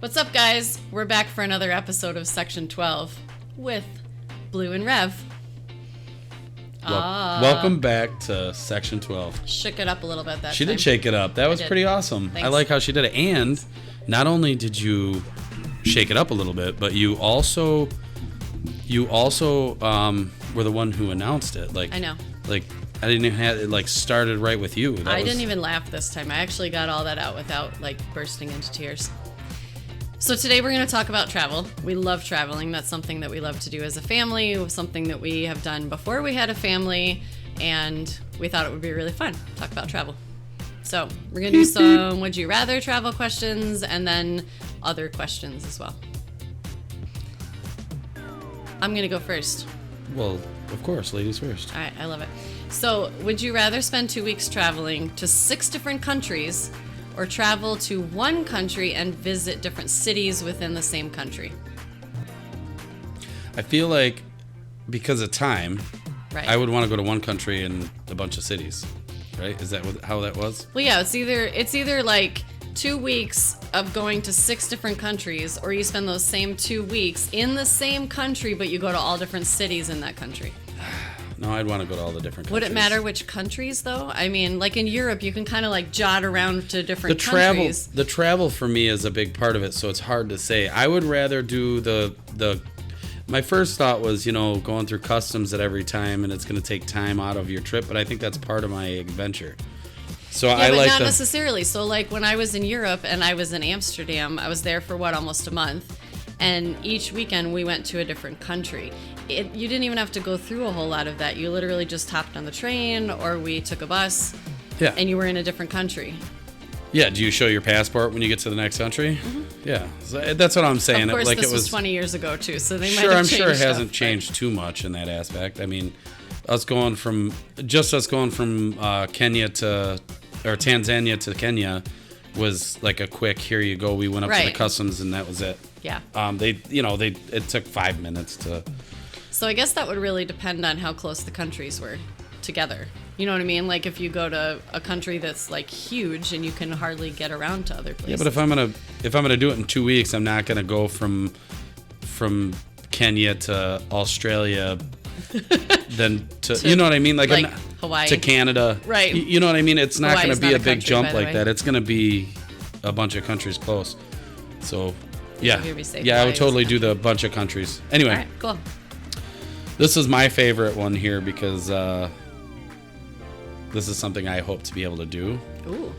What's up, guys? We're back for another episode of Section 12 with Blue and Rev. Welcome back to Section 12. Shook it up a little bit that She time. did shake it up. That was pretty awesome. Thanks. I like how she did it. And not only did you shake it up a little bit, but you also were the one who announced it. Like, I know. Like, I didn't even have it started right with you. I didn't even laugh this time. I actually got all that out without bursting into tears. So today we're going to talk about travel. We love traveling. That's something that we love to do as a family, something that we have done before we had a family, and we thought it would be really fun to talk about travel. So we're going to do some would you rather travel questions and then other questions as well. I'm going to go first. Well, of course, ladies first. All right, I love it. So, would you rather spend 2 weeks traveling to 6 different countries or travel to one country and visit different cities within the same country? I feel like because of time, Right. I would want to go to one country and a bunch of cities. Right? Is that how that was? Well, yeah, it's either like 2 weeks of going to 6 different countries, or you spend those same 2 weeks in the same country, but you go to all different cities in that country. No, I'd want to go to all the different countries. Would it matter which countries, though? I mean, like in Europe, you can kind of jot around to different countries. The travel for me is a big part of it, so it's hard to say. I would rather do the my first thought was, going through customs at every time, and it's going to take time out of your trip, but I think that's part of my adventure. So Yeah, I but like not necessarily. So when I was in Europe and I was in Amsterdam, I was there for almost a month, and each weekend we went to a different country. You didn't even have to go through a whole lot of that. You literally just hopped on the train, or we took a bus, and you were in a different country. Yeah, do you show your passport when you get to the next country? Mm-hmm. Yeah, so that's what I'm saying. Of course, this was 20 years ago too, so they might have I'm changed sure it stuff, hasn't changed too much in that aspect. I mean, us going from Kenya to or Tanzania to Kenya was like a quick here you go. We went up to the customs and that was it. Yeah. It took 5 minutes to. So I guess that would really depend on how close the countries were together. You know what I mean? Like if you go to a country that's huge and you can hardly get around to other places. Yeah, but if I'm gonna do it in 2 weeks, I'm not gonna go from Kenya to Australia, then to you know what I mean? Like I'm not, Hawaii to Canada, right? You know what I mean? It's not Hawaii's gonna be not a big country, jump by the like way. that. It's gonna be a bunch of countries close. So yeah, Hawaii I would is totally a do the bunch of countries. Anyway, All right, cool. This is my favorite one here because this is something I hope to be able to do. Ooh.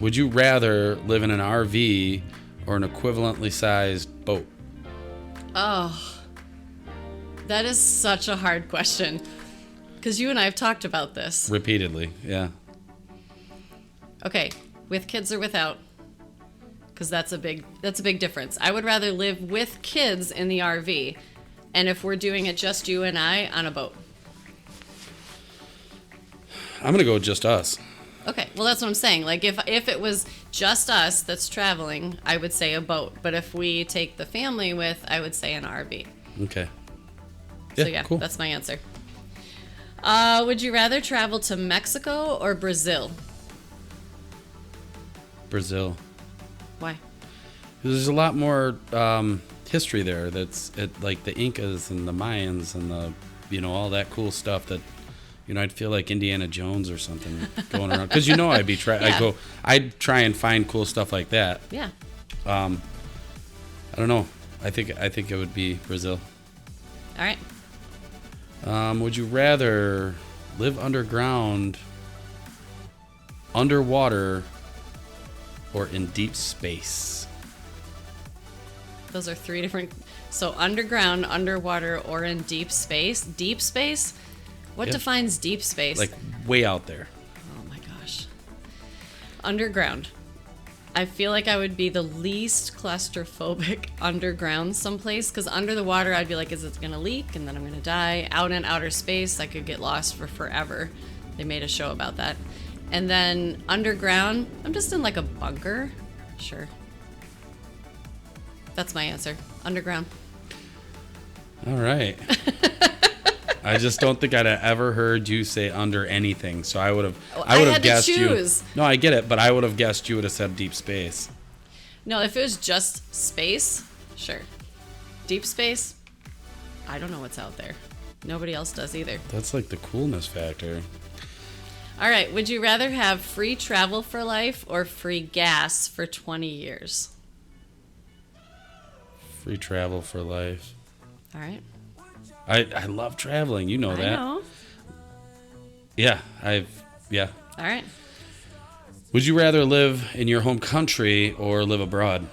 Would you rather live in an RV or an equivalently sized boat? Oh, that is such a hard question. Because you and I have talked about this. Repeatedly, yeah. Okay, with kids or without? Because that's a big difference. I would rather live with kids in the RV, and if we're doing it just you and I, on a boat. I'm gonna go with just us. Okay, well that's what I'm saying. If it was just us that's traveling, I would say a boat. But if we take the family with, I would say an RV. Okay. So yeah, cool. That's my answer. Would you rather travel to Mexico or Brazil? Brazil. Why? There's a lot more history there. Like the Incas and the Mayans and the all that cool stuff that. I'd feel like Indiana Jones or something going around because I'd be I'd try and find cool stuff like that. Yeah. I don't know. I think it would be Brazil. All right. Would you rather live underground, underwater, or in deep space? Those are 3 different. So underground, underwater, or in deep space. Deep space. What defines deep space? Like way out there. Oh my gosh. Underground. I feel like I would be the least claustrophobic underground someplace, because under the water I'd be like, is it going to leak? And then I'm going to die. Out in outer space, I could get lost for forever. They made a show about that. And then underground, I'm just in a bunker. Sure. That's my answer. Underground. All right. I just don't think I'd have ever heard you say under anything, so I would have guessed to choose. you. No, I get it, but I would have guessed you would have said deep space. No, if it was just space, sure. Deep space, I don't know what's out there. Nobody else does either. That's like the coolness factor. All right, would you rather have free travel for life or free gas for 20 years? Free travel for life. All right. I love traveling. You know that. I know. Yeah, All right. Would you rather live in your home country or live abroad?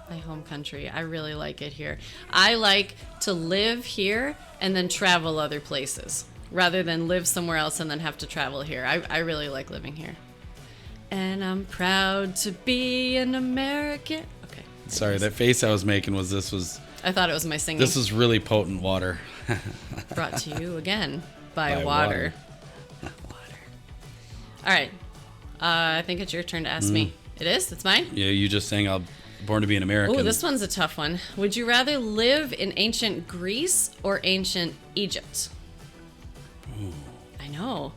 My home country. I really like it here. I like to live here and then travel other places rather than live somewhere else and then have to travel here. I really like living here. And I'm proud to be an American. Okay. Sorry, that face I was making was I thought it was my singing. this is really potent water. Brought to you again by By water. All right. I think it's your turn to ask me. It is? It's mine? Yeah, you just saying I'm born to be an American. Oh, this one's a tough one. Would you rather live in ancient Greece or ancient Egypt? Ooh. I know.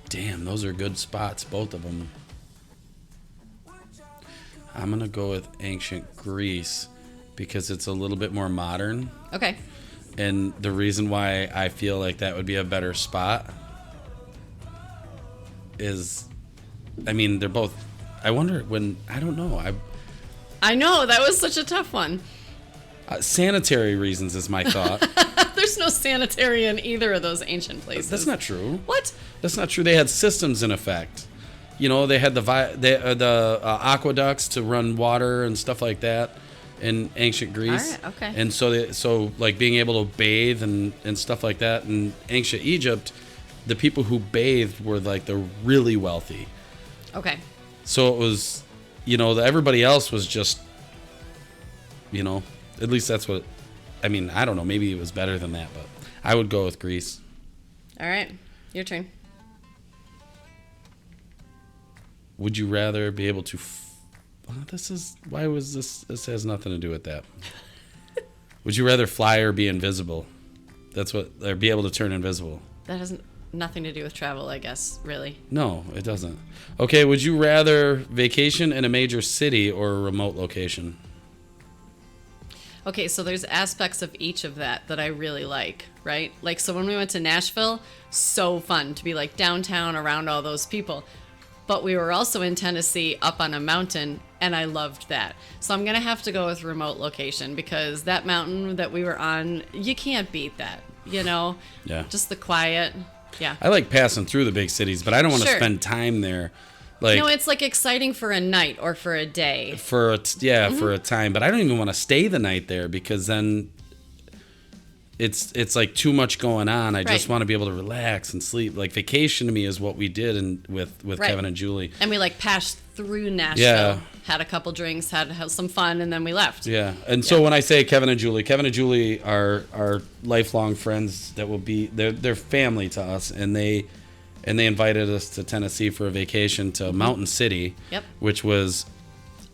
Damn, those are good spots, both of them. I'm going to go with ancient Greece because it's a little bit more modern. Okay. And the reason why I feel like that would be a better spot is, I mean, they're both, I wonder when, I don't know. I know, that was such a tough one. Sanitary reasons is my thought. There's no sanitary in either of those ancient places. That's not true. What? That's not true. They had systems in effect. You know, they had the aqueducts to run water and stuff like that in ancient Greece. All right, okay. And so like being able to bathe and stuff like that in ancient Egypt, the people who bathed were like the really wealthy. Okay. So it was, you know, everybody else was just, you know, at least that's what, I mean, I don't know, maybe it was better than that, but I would go with Greece. All right, your turn. Would you rather be able to, why was this has nothing to do with that. Would you rather fly or be invisible? Or be able to turn invisible. That has nothing to do with travel, I guess, really. No, it doesn't. Okay, would you rather vacation in a major city or a remote location? Okay, so there's aspects of each of that I really like, right? Like, so when we went to Nashville, so fun to be like downtown around all those people. But we were also in Tennessee up on a mountain, and I loved that. So I'm going to have to go with remote location because that mountain that we were on, you can't beat that, you know? Yeah. Just the quiet. Yeah. I like passing through the big cities, but I don't want to Sure. spend time there. Like, No, it's like exciting for a night or for a day. for a time, but I don't even want to stay the night there because then it's like too much going on. I just Right. want to be able to relax and sleep. Like vacation to me is what we did with Right. Kevin and Julie. And we like passed through Nashville, Yeah. had a couple drinks, had some fun, and then we left. Yeah, and so when I say Kevin and Julie are lifelong friends that will be they're family to us, and they invited us to Tennessee for a vacation to Mountain City, Yep. which was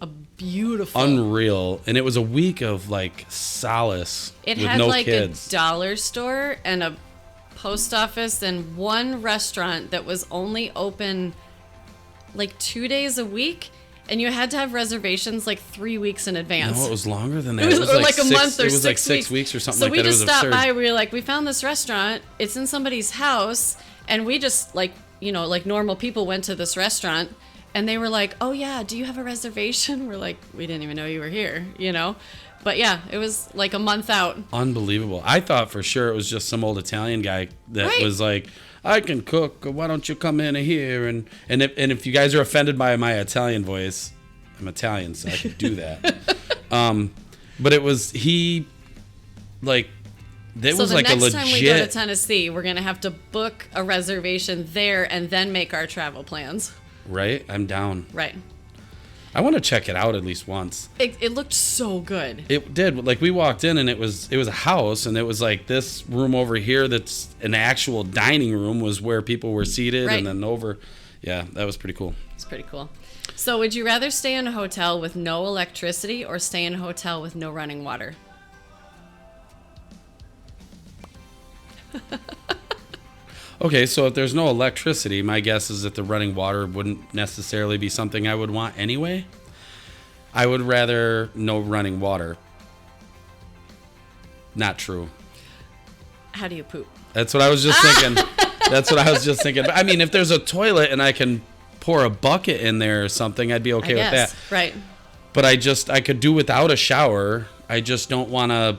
A beautiful. unreal, and it was a week of like solace It with had no like kids. a dollar store and a post office and one restaurant that was only open like 2 days a week, and you had to have reservations like 3 weeks in advance. No, it was longer than that. It was like a month or It was like 6 6 weeks or something so like we that. just It was stopped absurd. by. We were like, we found this restaurant. It's in somebody's house, and we just like, you know, like normal people went to this restaurant, and they were like, "Oh yeah, do you have a reservation?" We're like, "We didn't even know you were here," you know. But yeah, it was like a month out. Unbelievable. I thought for sure it was just some old Italian guy that Right. was like, I can cook. Why don't you come in here? And if you guys are offended by my Italian voice, I'm Italian, so I could do that. But it was it So was the like a next time we go to legit. Tennessee, we're gonna have to book a reservation there and then make our travel plans. Right? I'm down. Right. I want to check it out at least once. It looked so good. It did. Like we walked in and it was a house, and it was like this room over here that's an actual dining room was where people were seated, Right. and then over. Yeah, that was pretty cool. It's pretty cool. So would you rather stay in a hotel with no electricity or stay in a hotel with no running water? Okay, so if there's no electricity, my guess is that the running water wouldn't necessarily be something I would want anyway. I would rather no running water. Not true. How do you poop? That's what I was just thinking. That's what I was just thinking. But I mean, if there's a toilet and I can pour a bucket in there or something, I'd be okay with that. Right. But I could do without a shower. I just don't want to.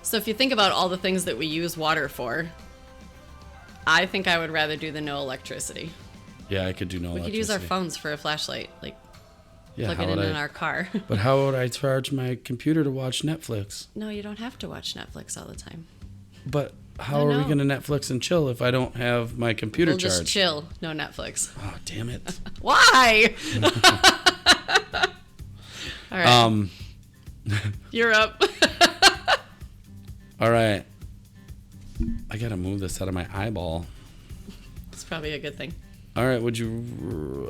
So if you think about all the things that we use water for, I think I would rather do the no electricity. Yeah, I could do no electricity. We could use our phones for a flashlight, like yeah, plug it in our car. But how would I charge my computer to watch Netflix? No, you don't have to watch Netflix all the time. But how are we going to Netflix and chill if I don't have my computer charged? We'll just chill, no Netflix. Oh, damn it. Why? All right. You're up. All right. I got to move this out of my eyeball. It's probably a good thing. All right, would you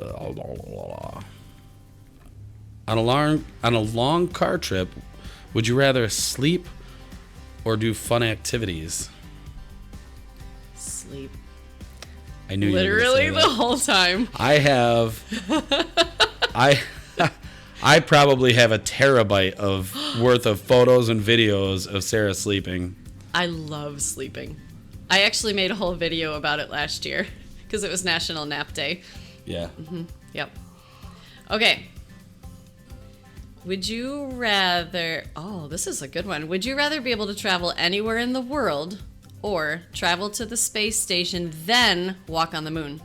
on a long car trip, would you rather sleep or do fun activities? Sleep. I knew literally you were the whole time. I probably have a terabyte worth of photos and videos of Sarah sleeping. I love sleeping. I actually made a whole video about it last year because it was National Nap Day. Yeah. Mm-hmm. Yep. Okay. Would you rather... Oh, this is a good one. Would you rather be able to travel anywhere in the world or travel to the space station, then walk on the moon?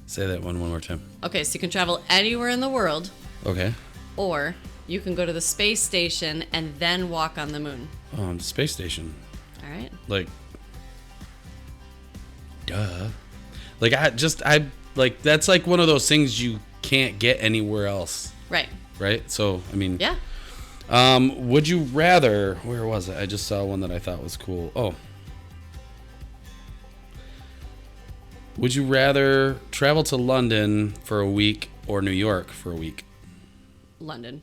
Say that one more time. Okay, so you can travel anywhere in the world. Okay. Or you can go to the space station and then walk on the moon. Oh, on the space station. All right. Like, duh. Like, like, that's like one of those things you can't get anywhere else. Right. Right? So, I mean. Yeah. Would you rather, where was it? I just saw one that I thought was cool. Oh. Would you rather travel to London for a week or New York for a week? London.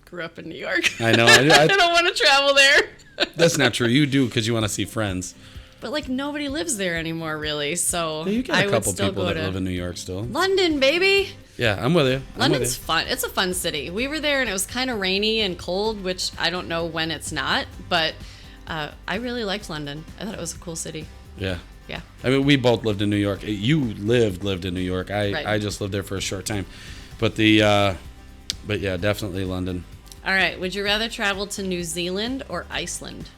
Grew up in New York. I know. I don't want to travel there. That's not true. You do because you want to see friends. But like nobody lives there anymore, really. So yeah, you got a couple people that to live in New York still. London, baby. Yeah, I'm with you. London's fun. It's a fun city. We were there and it was kind of rainy and cold, which I don't know when it's not. But I really liked London. I thought it was a cool city. Yeah. Yeah. I mean, we both lived in New York. You lived in New York. I just lived there for a short time. But yeah, definitely London. All right. Would you rather travel to New Zealand or Iceland?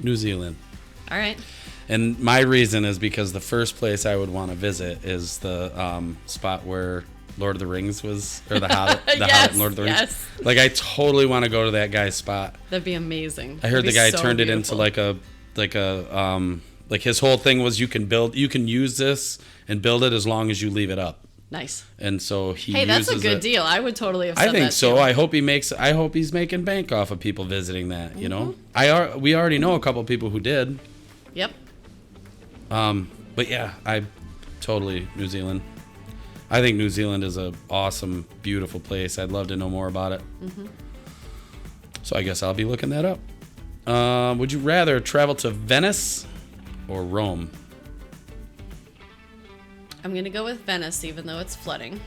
New Zealand. All right. And my reason is because the first place I would want to visit is the spot where Lord of the Rings was, or the Hobbit, Hobbit and Lord of the Rings. Yes. Like, I totally want to go to that guy's spot. That'd be amazing. I heard the guy turned beautiful. it into like his whole thing was you can use this and build it as long as you leave it up. Nice. And so he Hey, that's a uses good it. deal. I would totally have said I think that so. too. I hope he's making bank off of people visiting that, you know. We already know a couple people who did. Yep. But yeah, I totally New Zealand. I think New Zealand is a awesome, beautiful place. I'd love to know more about it. Mm-hmm. So I guess I'll be looking that up. Would you rather travel to Venice or Rome? I'm going to go with Venice, even though it's flooding,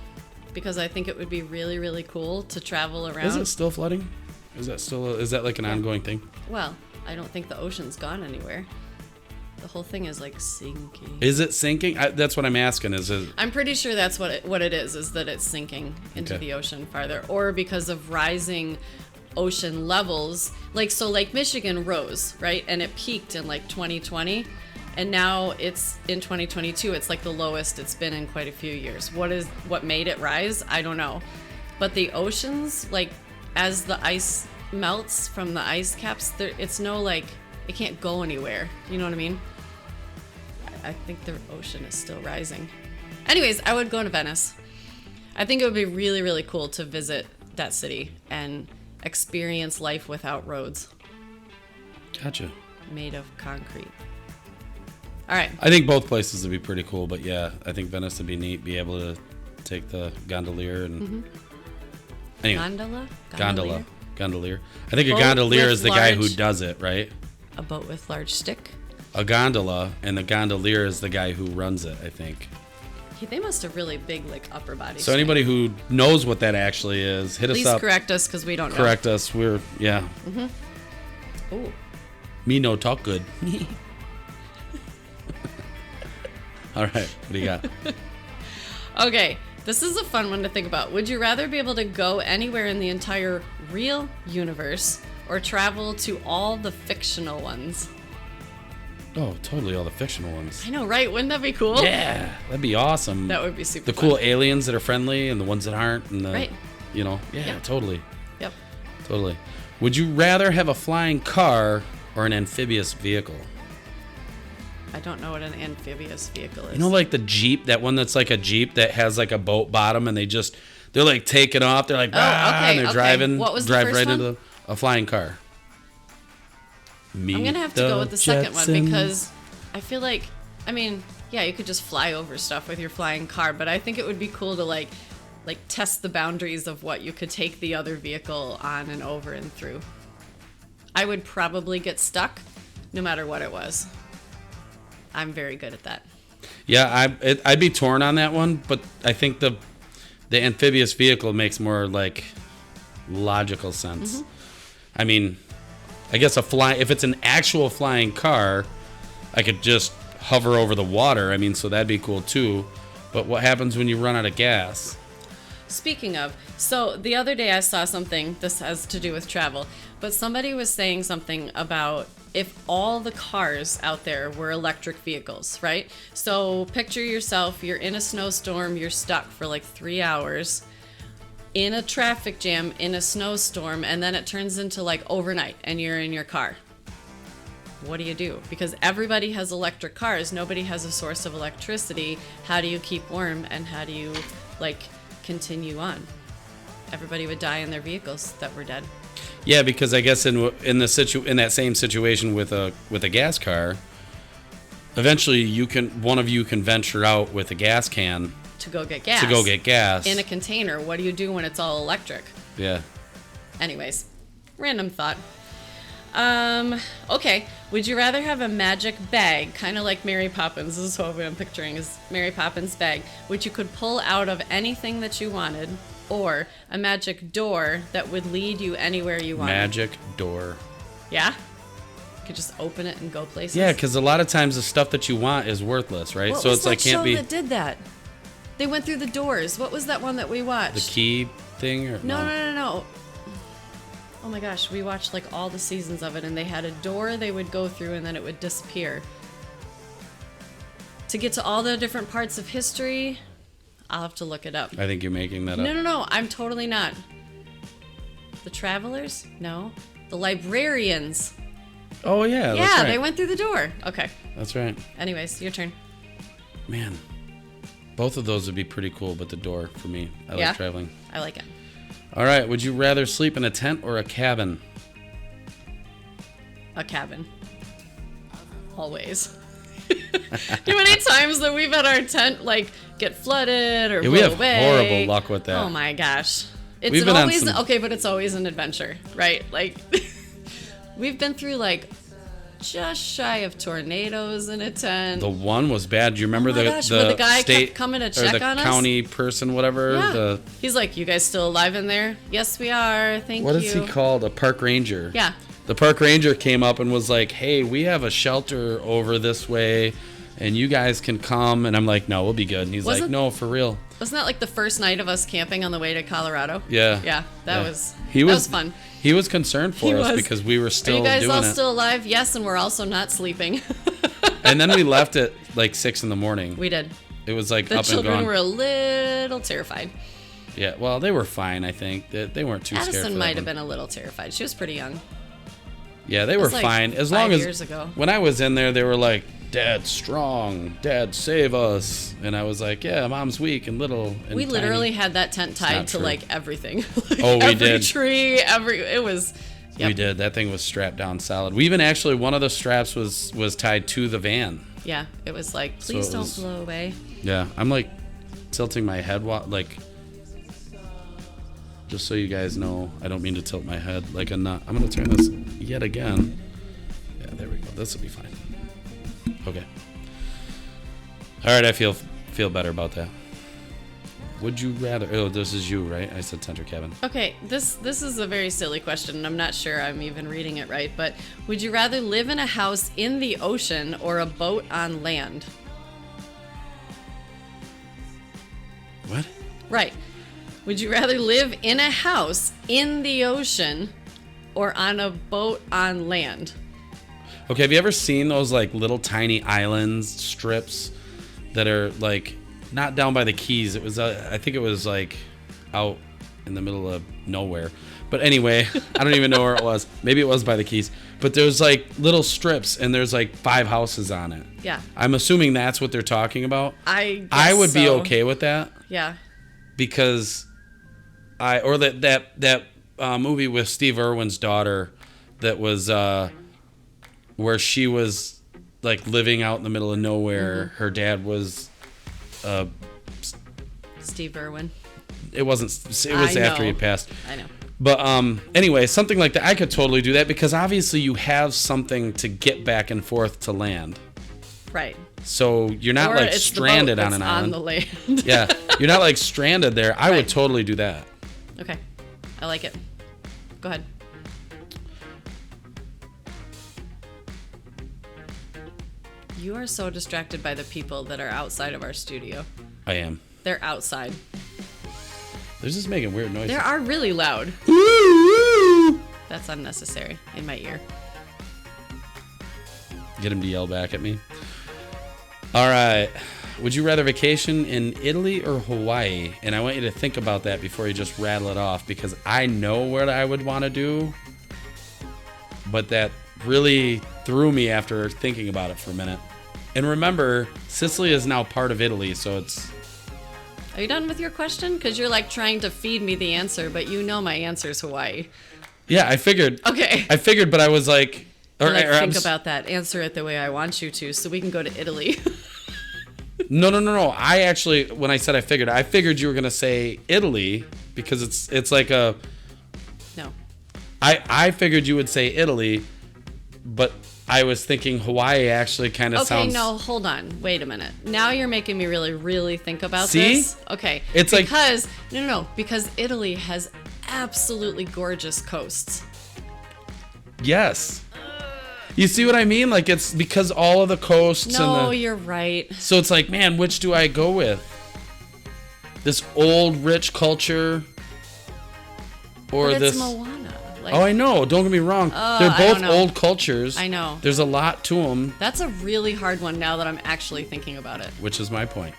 because I think it would be really, really cool to travel around. Is it still flooding? Is that like an ongoing thing? Well, I don't think the ocean's gone anywhere. The whole thing is like sinking. Is it sinking? That's what I'm asking. I'm pretty sure that's what it is that it's sinking into the ocean farther, or because of rising ocean levels. Like, so Lake Michigan rose, right? And it peaked in like 2020. And now it's in 2022. It's like the lowest it's been in quite a few years. What made it rise? I don't know. But the oceans, like, as the ice melts from the ice caps, it's no, like, it can't go anywhere. You know what I mean? I think the ocean is still rising. Anyways, I would go to Venice. I think it would be really, really cool to visit that city and experience life without roads. Gotcha. Made of concrete. All right. I think both places would be pretty cool, but yeah, I think Venice would be neat. Be able to take the gondolier and anyway. Gondolier. Gondolier. I think a gondolier is the guy who does it, right? A boat with large stick. a gondola, and the gondolier is the guy who runs it, I think. They must have really big, like, upper body So strength. anybody who knows what that actually is, hit Please us up. correct us, because we don't know. Correct us. We're, yeah. Ooh. Me no talk good. All right. What do you got? Okay, this is a fun one to think about. Would you rather be able to go anywhere in the entire real universe or travel to all the fictional ones? Oh, totally. All the fictional ones. I know, right? Wouldn't that be cool? Yeah. That'd be awesome. That would be super The fun. cool aliens that are friendly and the ones that aren't. And the, Right. You know, yeah, Yep. totally. Yep. Totally. Would you rather have a flying car or an amphibious vehicle? I don't know what an amphibious vehicle is. You know, like the Jeep, that one that's like a Jeep that has like a boat bottom, and they're like taking off. They're like, Oh, okay, and they're okay. driving. What was the drive first right one? into a flying car. I'm going to have to go with the second one Jetsons. because I feel like, I mean, yeah, you could just fly over stuff with your flying car, but I think it would be cool to like test the boundaries of what you could take the other vehicle on and over and through. I would probably get stuck no matter what it was. I'm very good at that. Yeah, I'd be torn on that one, but I think the amphibious vehicle makes more like logical sense. Mm-hmm. I mean, I guess if it's an actual flying car, I could just hover over the water. I mean, so that'd be cool too. But what happens when you run out of gas? Speaking of, so the other day I saw something, this has to do with travel, but somebody was saying something about if all the cars out there were electric vehicles, right? So picture yourself, you're in a snowstorm, you're stuck for like 3 hours in a traffic jam, in a snowstorm, and then it turns into like overnight and you're in your car. What do you do? Because everybody has electric cars, nobody has a source of electricity. How do you keep warm and how do you like continue on? Everybody would die in their vehicles that were dead. Yeah, because I guess in that same situation with a gas car, eventually one of you can venture out with a gas can To go get gas. In a container. What do you do when it's all electric? Yeah. Anyways, random thought. Okay. Would you rather have a magic bag, kind of like Mary Poppins? This is what I'm picturing is Mary Poppins' bag, which you could pull out of anything that you wanted, or a magic door that would lead you anywhere you wanted? Magic door. Yeah? You could just open it and go places? Yeah, because a lot of times the stuff that you want is worthless, right? What So was it's that like show can't be that did that? They went through the doors. What was that one that we watched? the key thing or No. Oh my gosh, we watched like all the seasons of it, and they had a door they would go through and then it would disappear. To get to all the different parts of history, I'll have to look it up. I think you're making that up. No, I'm totally not. The Travelers? No. The Librarians. Oh yeah, that's Yeah, right. they went through the door. Okay. That's right. Anyways, your turn. Man, both of those would be pretty cool, but the door for me. I Yeah? like traveling. I like it. All right, would you rather sleep in a tent or a cabin? A cabin. Always. How many times that we've had our tent like get flooded or Yeah, blow we have away? horrible luck with that. Oh my gosh. It's We've been on always some- okay, but it's always an adventure, right? Like we've been through like just shy of tornadoes in a tent. The one was bad. Do you remember Oh my the gosh, where the guy state kept coming to or check the on us? county person, whatever? Yeah. He's like, "You guys still alive in there?" "Yes, we are. Thank What you." is he called? A park ranger. Yeah. The park ranger came up and was like, "Hey, we have a shelter over this way, and you guys can come." And I'm like, "No, we'll be good." And he's like, Wasn't- "No, for real." Wasn't that like the first night of us camping on the way to Colorado? Yeah. Yeah, that Yeah. was He that was was fun. He was concerned for He us was. because we were Are still you guys doing all it. still alive? Yes, and we're also not sleeping. And then we left at like 6 a.m. We did. It was like The up and children gone. were a little terrified. Yeah, well, they were fine. I think they weren't too scared. For Addison that might have one. been a little terrified. She was pretty young. Yeah, they were was like fine as 5 long as years ago. when I was in there, they were like, "Dad's strong, Dad save us," and I was like, "Yeah, Mom's weak and little." And We literally tiny." had that tent tied not to true. like everything. Like, Oh, we every did. tree, it was. Yep. We did. That thing was strapped down solid. We even actually one of the straps was tied to the van. Yeah, it was like, So please it don't was- blow away. Yeah, I'm like tilting my head like. Just so you guys know, I don't mean to tilt my head like a nut. I'm gonna turn this yet again. Yeah, there we go. This will be fine. Okay. All right, I feel better about that. Would you rather? Oh, this is you, right? I said tent or cabin. Okay, this is a very silly question, and I'm not sure I'm even reading it right, but would you rather live in a house in the ocean or a boat on land? What? Right. Would you rather live in a house in the ocean or on a boat on land? Okay, have you ever seen those like little tiny islands strips that are like not down by the Keys? It was I think it was like out in the middle of nowhere. But anyway, I don't even know where it was. Maybe it was by the Keys. But there's like little strips and there's like 5 houses on it. Yeah. I'm assuming that's what they're talking about. I would be okay with that. Yeah. Because that movie with Steve Irwin's daughter that was where she was like living out in the middle of nowhere. Her dad was Steve Irwin. It wasn't. It was after he passed. I know. But anyway, something like that, I could totally do that because obviously you have something to get back and forth to land. Right. So you're not or like it's stranded the boat on an that's island. on the land. Yeah, you're not like stranded there. I would totally do that. Okay, I like it. Go ahead. You are so distracted by the people that are outside of our studio. I am. They're outside. They're just making weird noises. They are really loud. That's unnecessary in my ear. Get him to yell back at me. All right. Would you rather vacation in Italy or Hawaii? And I want you to think about that before you just rattle it off because I know what I would want to do. But that really threw me after thinking about it for a minute. And remember, Sicily is now part of Italy, so it's... Are you done with your question? Because you're like trying to feed me the answer, but you know my answer is Hawaii. Yeah, I figured. Okay. I figured, but I was like... Think about that. Answer it the way I want you to, so we can go to Italy. No. I actually, when I said I figured you were going to say Italy because it's like a... No. I figured you would say Italy, but I was thinking Hawaii actually kind of sounds... Okay, no, hold on. Wait a minute. Now you're making me really, really think about See? this. Okay. It's because, No, because Italy has absolutely gorgeous coasts. Yes. You see what I mean? Like, it's because all of the coasts No, and you're right. So it's like, man, which do I go with? This old, rich culture? Or but this... it's Moana. Like, oh, I know. Don't get me wrong. They're I both don't know. old cultures. I know. There's a lot to them. That's a really hard one now that I'm actually thinking about it. Which is my point.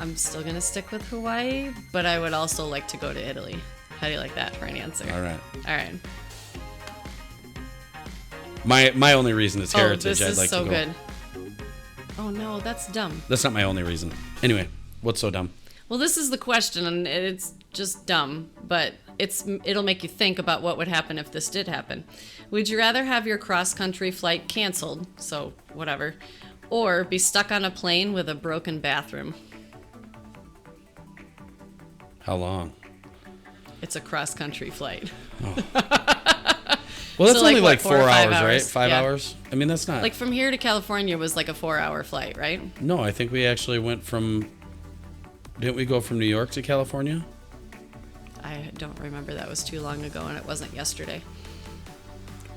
I'm still going to stick with Hawaii, but I would also like to go to Italy. How do you like that for an answer? All right. All right. My only reason is heritage. This is I'd like so to go. good. Oh, no, that's dumb. That's not my only reason. Anyway, what's so dumb? Well, this is the question, and it's just dumb, but it'll make you think about what would happen if this did happen. Would you rather have your cross-country flight canceled, so whatever, or be stuck on a plane with a broken bathroom? How long? It's a cross-country flight. Well, that's So, only like 4 4 or 5 hours, right? hours? 5 Yeah. hours? I mean, that's not... Like from here to California was like a 4-hour flight, right? No, I think we actually went from... Didn't we go from New York to California? I don't remember. That was too long ago, and it wasn't yesterday.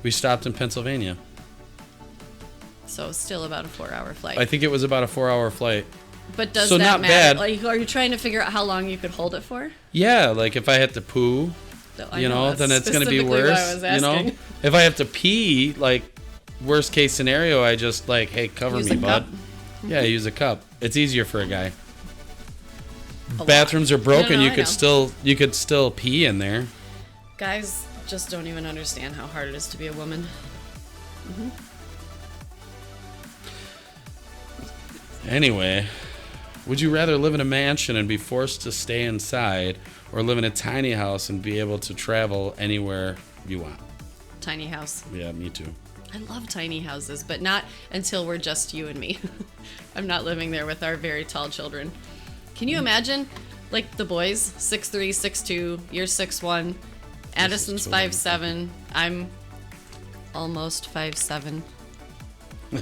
We stopped in Pennsylvania. So still about a 4-hour flight. I think it was about a 4-hour flight. But does So that not matter? bad. Like, are you trying to figure out how long you could hold it for? Yeah, like if I had to poo, I you know, that's then it's going to be specifically what worse. I was You know, asking. if I have to pee, like worst case scenario, I just like, hey, cover Use me, a bud. cup. Yeah, use a cup. It's easier for a guy. A Bathrooms lot. are broken. No, You I could know. still pee in there. Guys just don't even understand how hard it is to be a woman. Anyway, would you rather live in a mansion and be forced to stay inside, or live in a tiny house and be able to travel anywhere you want? Tiny house. Yeah, me too. I love tiny houses, but not until we're just you and me. I'm not living there with our very tall children. Can you imagine, like the boys, 6'3", 6'2", you're 6'1", Addison's totally 5'7", I'm almost 5'7". I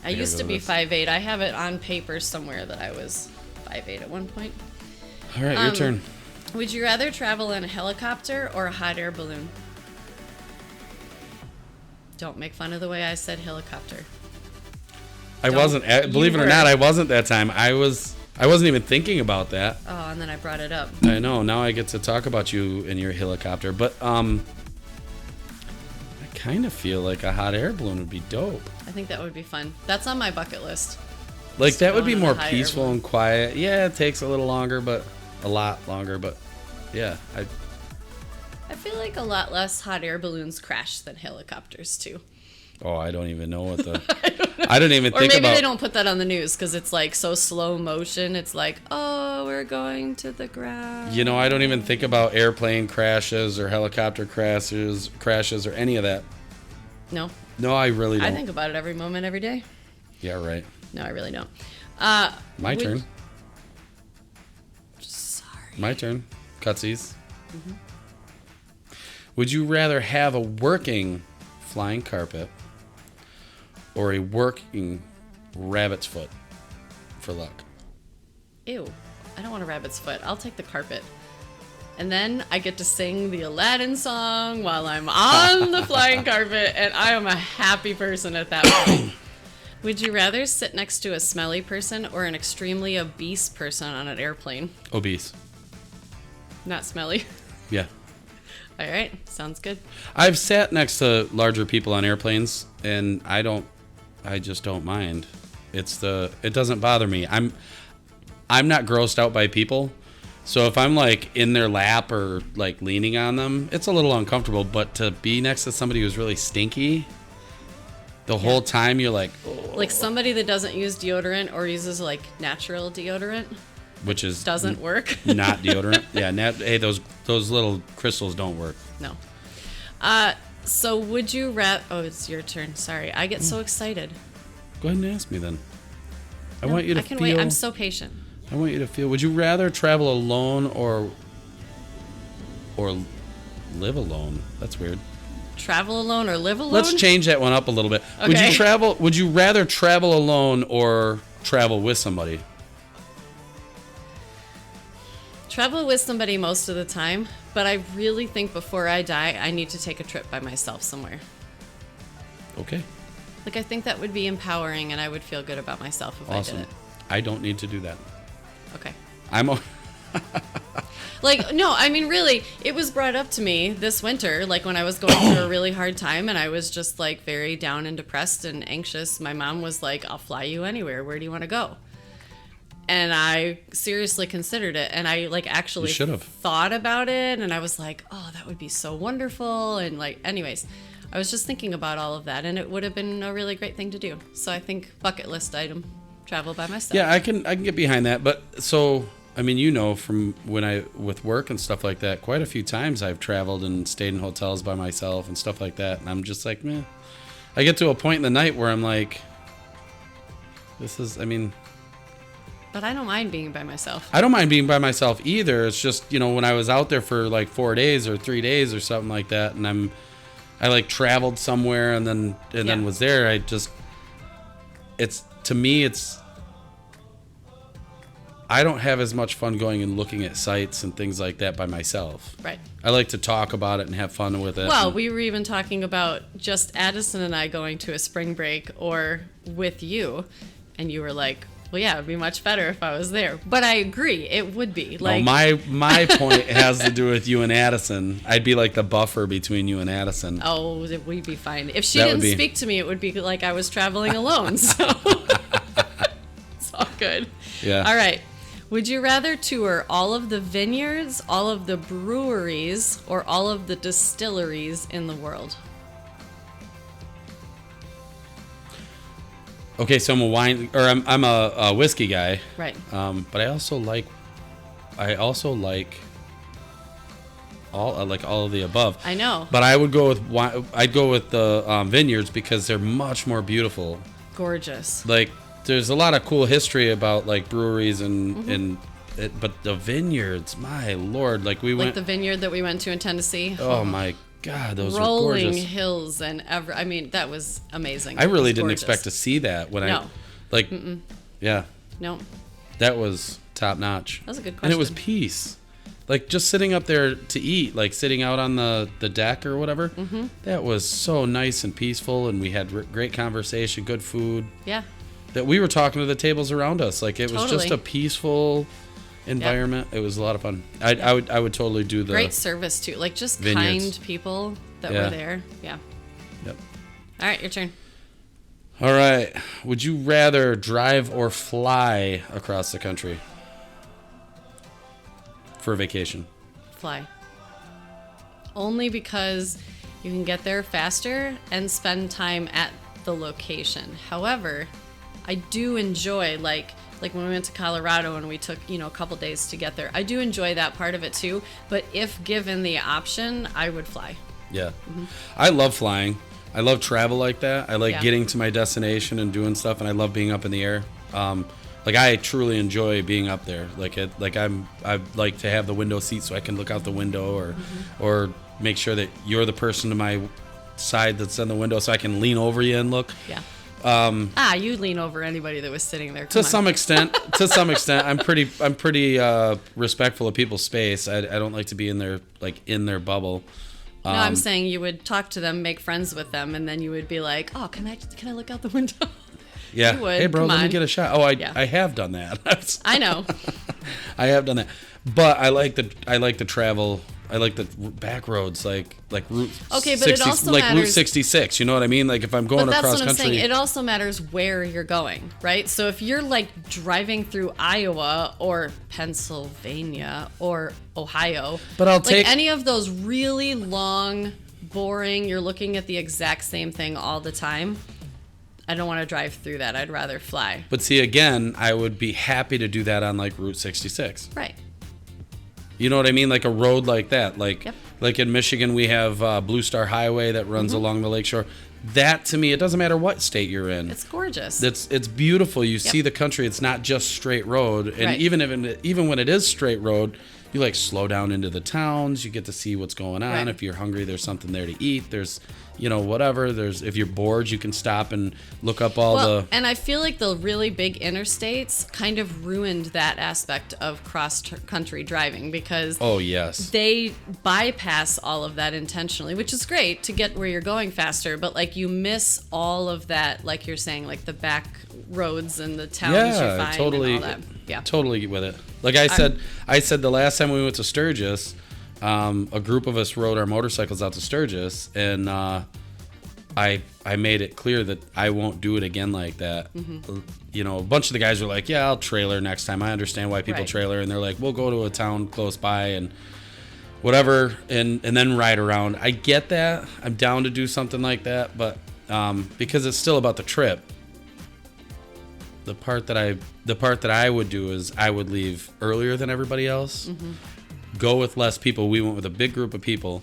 There used to be goes. 5'8". I have it on paper somewhere that I was 5'8" at one point. All right, your turn. Would you rather travel in a helicopter or a hot air balloon? Don't make fun of the way I said helicopter. I wasn't. Believe it or not, I wasn't that time. I wasn't even thinking about that. Oh, and then I brought it up. I know. Now I get to talk about you in your helicopter, but I kind of feel like a hot air balloon would be dope. I think that would be fun. That's on my bucket list. Like Just that would be going on a more hot air peaceful balloon. and quiet. Yeah, it takes a little longer, but a lot longer. But yeah, I feel like a lot less hot air balloons crash than helicopters too. I don't even know what the. I don't even Or think maybe about. they don't put that on the news because it's like so slow motion. It's like, oh, we're going to the ground. You know, I don't even think about airplane crashes or helicopter crashes or any of that. No, No, I really don't. I think about it every moment, every day. Yeah, right. No, I really don't. My turn. Sorry. My turn. Cutsies. Would you rather have a working flying carpet or a working rabbit's foot for luck? Ew. I don't want a rabbit's foot. I'll take the carpet. And then I get to sing the Aladdin song while I'm on the flying carpet, and I am a happy person at that point. Would you rather sit next to a smelly person or an extremely obese person on an airplane? Obese. Not smelly. Yeah. All right. Sounds good. I've sat next to larger people on airplanes, and I just don't mind. It doesn't bother me. I'm not grossed out by people. So if I'm like in their lap or like leaning on them, it's a little uncomfortable. But to be next to somebody who's really stinky, the whole time you're like, oh, Like somebody that doesn't use deodorant or uses like natural deodorant which is doesn't work. not deodorant. Yeah, hey, those little crystals don't work. No. So would you rather? Oh, it's your turn. Sorry, I get so excited. Go ahead and ask me then. I No, want you to I can feel. wait. I'm so patient. I want you to feel. Would you rather travel alone or live alone? That's weird. Travel alone or live alone? Let's change that one up a little bit. Okay. Would you rather travel alone or travel with somebody? Travel with somebody most of the time, but I really think before I die, I need to take a trip by myself somewhere. Okay. Like I think that would be empowering, and I would feel good about myself if Awesome. I did it. I don't need to do that. Okay. Like, no, I mean, really, it was brought up to me this winter, like when I was going through a really hard time and I was just like very down and depressed and anxious. My mom was like, I'll fly you anywhere. Where do you want to go? And I seriously considered it. And I like actually You should have. thought about it. And I was like, oh, that would be so wonderful. And like, anyways, I was just thinking about all of that and it would have been a really great thing to do. So I think bucket list item, travel by myself. Yeah, I can get behind that. But so, I mean, you know, from with work and stuff like that, quite a few times I've traveled and stayed in hotels by myself and stuff like that. And I'm just like, meh. I get to a point in the night where I'm like, But I don't mind being by myself. I don't mind being by myself either. It's just, you know, when I was out there for like 4 days or 3 days or something like that, and I like traveled somewhere and then was there. To me, I don't have as much fun going and looking at sites and things like that by myself. Right. I like to talk about it and have fun with it. Well, we were even talking about just Addison and I going to a spring break or with you, and you were like, well, yeah, it'd be much better if I was there. But I agree, it would be. Like, my point has to do with you and Addison. I'd be like the buffer between you and Addison. oh, we'd be fine. If she That didn't would be- speak to me, it would be like I was traveling alone. So it's all good. Yeah. All right. Would you rather tour all of the vineyards, all of the breweries, or all of the distilleries in the world? Okay, so I'm a whiskey guy. Right. But I also like all of the above. I know. But I'd go with the vineyards because they're much more beautiful. Gorgeous. Like there's a lot of cool history about like breweries but the vineyards, my lord, like we Like went. the vineyard that we went to in Tennessee. Oh my God, those rolling were gorgeous. hills and I mean, that was amazing. I really It was didn't gorgeous. expect to see that when No. yeah, No, that was top notch. that was a good question. And it was peace. Like just sitting up there to eat, like sitting out on the deck or whatever. Mm-hmm. That was so nice and peaceful, and we had great conversation, good food. Yeah. That we were talking to the tables around us. Like it was just Totally. a peaceful environment. It was a lot of fun. I would totally do the Great service too. Like just vineyards. kind people that Yeah. were there. Yeah. Yep. All right, your turn. All right. Would you rather drive or fly across the country for a vacation? Fly. Only because you can get there faster and spend time at the location. However, I do enjoy like when we went to Colorado and we took, a couple days to get there. I do enjoy that part of it too, but if given the option, I would fly. Yeah. I love flying. I love travel like that. I like Yeah. getting to my destination and doing stuff, and I love being up in the air. Like I truly enjoy being up there. I like to have the window seat so I can look out the window or make sure that you're the person to my side that's in the window so I can lean over you and look. Yeah. You lean over anybody that was sitting there. To some extent, I'm pretty respectful of people's space. I don't like to be in their bubble. No, I'm saying you would talk to them, make friends with them, and then you would be like, "Oh, can I look out the window?" Yeah. You would. Hey, bro, Come let me on. get a shot. Oh, Yeah. I have done that. I know. I have done that, but I like the travel. I like the back roads, like Route. Okay, but it 60, also like Route matters- 66. You know what I mean? Like if I'm going But that's across what I'm country. saying. It also matters where you're going, right? So if you're like driving through Iowa or Pennsylvania or Ohio, But I'll like take- any of those really long, boring, you're looking at the exact same thing all the time. I don't want to drive through that. I'd rather fly. But see, again, I would be happy to do that on like Route 66. Right. You know what I mean? Like a road like that. Yep. Like in Michigan, we have Blue Star Highway that runs along the lakeshore. That to me, it doesn't matter what state you're in. It's gorgeous. It's beautiful. You see the country. It's not just straight road. And Right. even when it is straight road, you like slow down into the towns. You get to see what's going on. Right. If you're hungry, there's something there to eat. There's whatever. If you're bored, you can stop and look up all the. And I feel like the really big interstates kind of ruined that aspect of cross-country driving because Oh yes. they bypass all of that intentionally, which is great to get where you're going faster, but like you miss all of that, like you're saying, like the back roads and the towns you Yeah, find totally. and all that. Yeah. Totally with it. Like I said the last time we went to Sturgis, a group of us rode our motorcycles out to Sturgis, and I made it clear that I won't do it again like that. Mm-hmm. A bunch of the guys were like, "Yeah, I'll trailer next time." I understand why people Right. trailer, and they're like, "We'll go to a town close by and whatever, and then ride around." I get that. I'm down to do something like that, but because it's still about the trip. The part that I would do is I would leave earlier than everybody else. Go with less people. We went with a big group of people.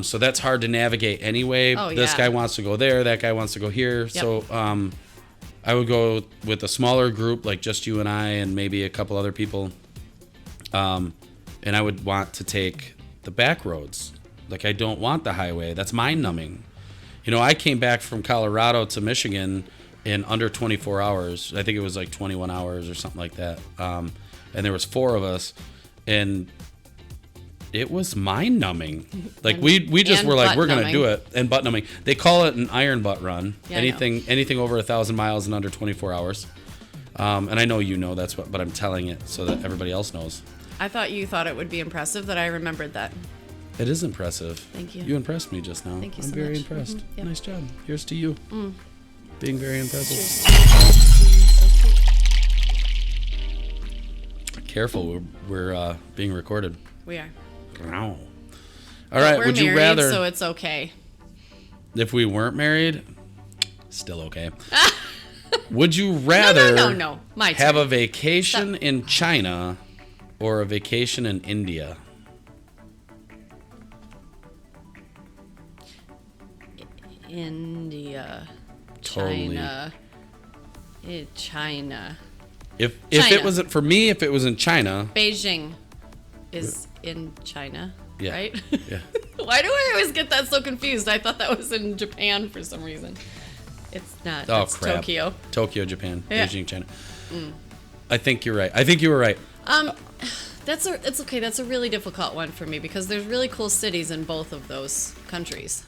So that's hard to navigate anyway. Oh, This yeah. guy wants to go there, that guy wants to go here. Yep. So I would go with a smaller group, like just you and I and maybe a couple other people. And I would want to take the back roads. Like I don't want the highway. That's mind numbing. I came back from Colorado to Michigan in under 24 hours. I think it was like 21 hours or something like that. And there was 4 of us, and it was mind numbing. Like we just and were like, butt we're gonna numbing. do it, and butt numbing. They call it an iron butt run. Yeah, I know. anything over 1,000 miles in under 24 hours. And I know that's what, but I'm telling it so that everybody else knows. I thought you thought it would be impressive that I rememred that. It is impressive. Thank you. You impressed me just now. Thank you I'm so very much. impressed. Yep. Nice job. Here's to you. Being very impressive. Careful, we're being recorded. We are. Wow. All right. We're Would you married, rather, so it's okay. if we weren't married, still okay. Would you rather No. My turn. have a vacation in China or a vacation in India? India, Totally. China, China. If China. it wasn't for me, if it was in China, Beijing is in China, Yeah. right? yeah. Why do I always get that so confused? I thought that was in Japan for some reason. It's not. Oh, it's crap. Tokyo, Japan, Yeah. Beijing, China. I think you're right. I think you were right. It's okay. That's a really difficult one for me because there's really cool cities in both of those countries.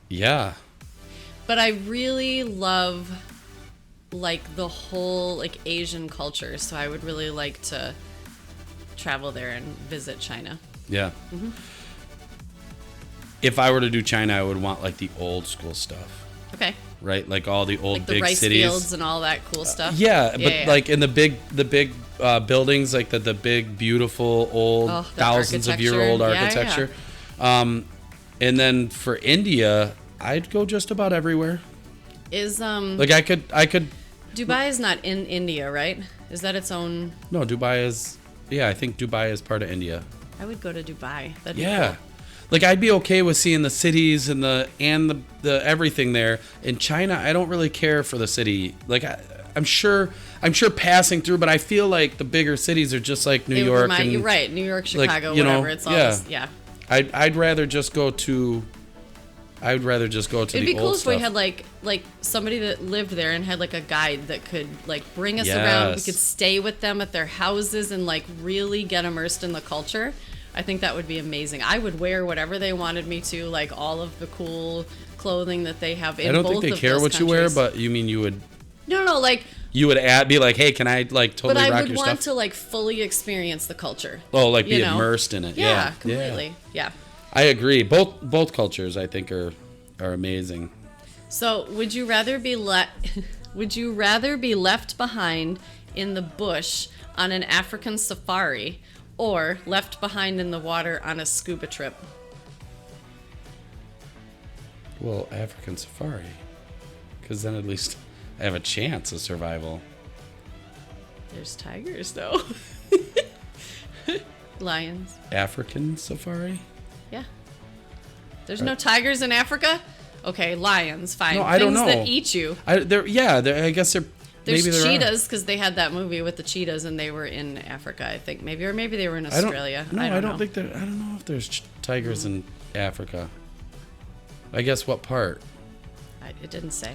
Yeah. But I really love like the whole like Asian culture, so I would really like to travel there and visit China. Yeah. If I were to do China, I would want like the old school stuff, Okay. right? Like all the old Like the big rice cities. fields and all that cool stuff. Yeah, Yeah, but yeah. like in the big buildings, like the big beautiful old Oh, the thousands of year old architecture. architecture. And then for India, I'd go just about everywhere. Is Like I could. Dubai is not in India, right? Is that its own? No, Dubai is. Yeah, I think Dubai is part of India. I would go to Dubai. That'd be Yeah. cool. Like I'd be okay with seeing the cities and the everything there. In China, I don't really care for the city. Like I'm sure passing through, but I feel like the bigger cities are just like New It would York remind and you, right? New York, Chicago, you know, whatever. It's all yeah. just, yeah. I'd rather just go to. I'd rather just go to It'd the be cool old if stuff. we had like somebody that lived there and had like a guide that could like bring us around. We Yes. could stay with them at their houses and like really get immersed in the culture. I think that would be amazing. I would wear whatever they wanted me to, like all of the cool clothing that they have in I don't both think they of care those what you wear, countries. but you mean you would No, like, be like, hey, can I like but totally I rock would your want stuff? to like fully experience the culture. Oh, like be you know? immersed in it. Yeah, Yeah, completely. Yeah. I agree. Both cultures, I think, are amazing. So, would you rather be left behind in the bush on an African safari or left behind in the water on a scuba trip? Well, African safari, because then at least I have a chance of survival. There's tigers though. Lions. African safari? Yeah. There's no tigers in Africa? Okay, lions, fine. No, I don't Things know. that eat you. I guess they're. There's maybe there cheetahs because they had that movie with the cheetahs and they were in Africa, I think. Maybe they were in Australia. I don't don't know. think there. I don't know if there's tigers in Africa. I guess what part? It didn't say.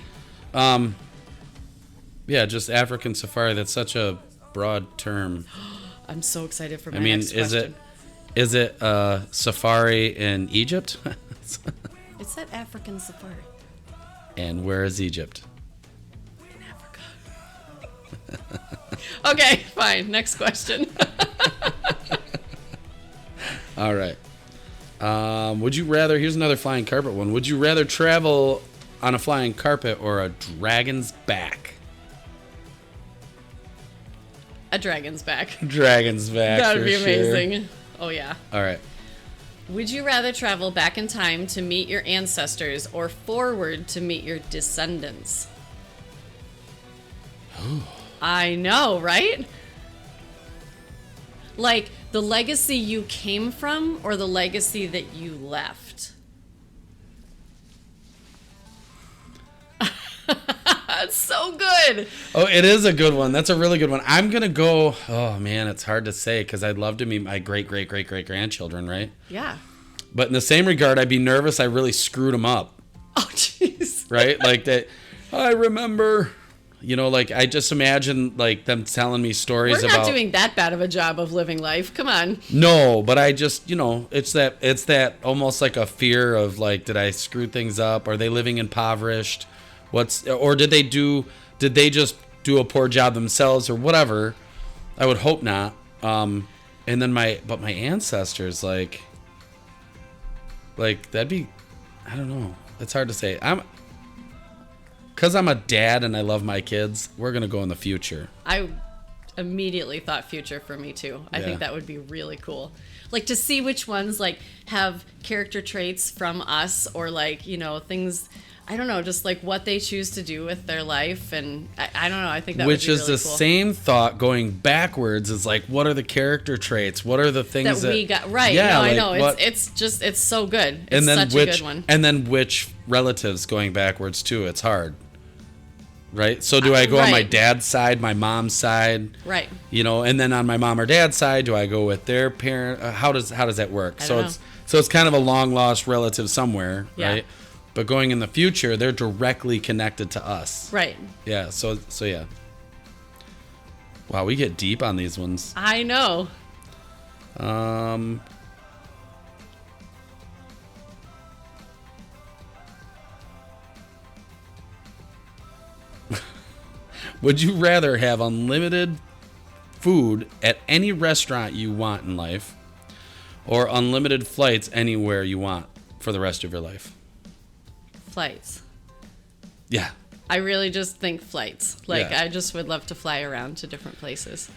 Yeah, just African safari. That's such a broad term. I'm so excited for my I mean, next is question. it safari in Egypt? It said African safari. And where is Egypt? In Africa. Okay, fine. Next question. All right. Would you rather? Here's another flying carpet one. Would you rather travel on a flying carpet or a dragon's back? A dragon's back. Dragon's back. That would for be sure. amazing. Oh, yeah. All right. Would you rather travel back in time to meet your ancestors or forward to meet your descendants? I know, right? Like the legacy you came from or the legacy that you left? That's so good. Oh, it is a good one. That's a really good one. I'm gonna go. Oh man, it's hard to say because I'd love to meet my great grandchildren, right? Yeah. But in the same regard, I'd be nervous I really screwed them up, Oh, jeez. right? Like that. I remember, like I just imagine like them telling me stories We're about. not doing that bad of a job of living life. Come on. No, but I just, it's that almost like a fear of like, did I screw things up? Are they living impoverished? Or did they just do a poor job themselves or whatever? I would hope not. And then my ancestors, like that'd be, I don't know. It's hard to say. Cause I'm a dad and I love my kids. We're going to go in the future. I immediately thought future for me too. I Yeah. think that would be really cool. Like to see which ones like have character traits from us or like, things, I don't know, just like what they choose to do with their life. And I don't know. I think that Which would be is really the cool. same thought going backwards is like, what are the character traits? What are the things that we got right. Yeah, no, like I know. what- It's so good. It's and then such a good one. And then which relatives going backwards too? It's hard, right? So do I go on my Right. dad's side, my mom's side, Right. and then on my mom or dad's side, do I go with their parent? How does that work? I So don't it's So it's kind of a long lost relative somewhere, Yeah. right? But going in the future, they're directly connected to us. Right. Yeah. So yeah. Wow, we get deep on these ones. I know. Would you rather have unlimited food at any restaurant you want in life, or unlimited flights anywhere you want for the rest of your life? Flights. Yeah. I really just think flights. Like, Yeah. I just would love to fly around to different places.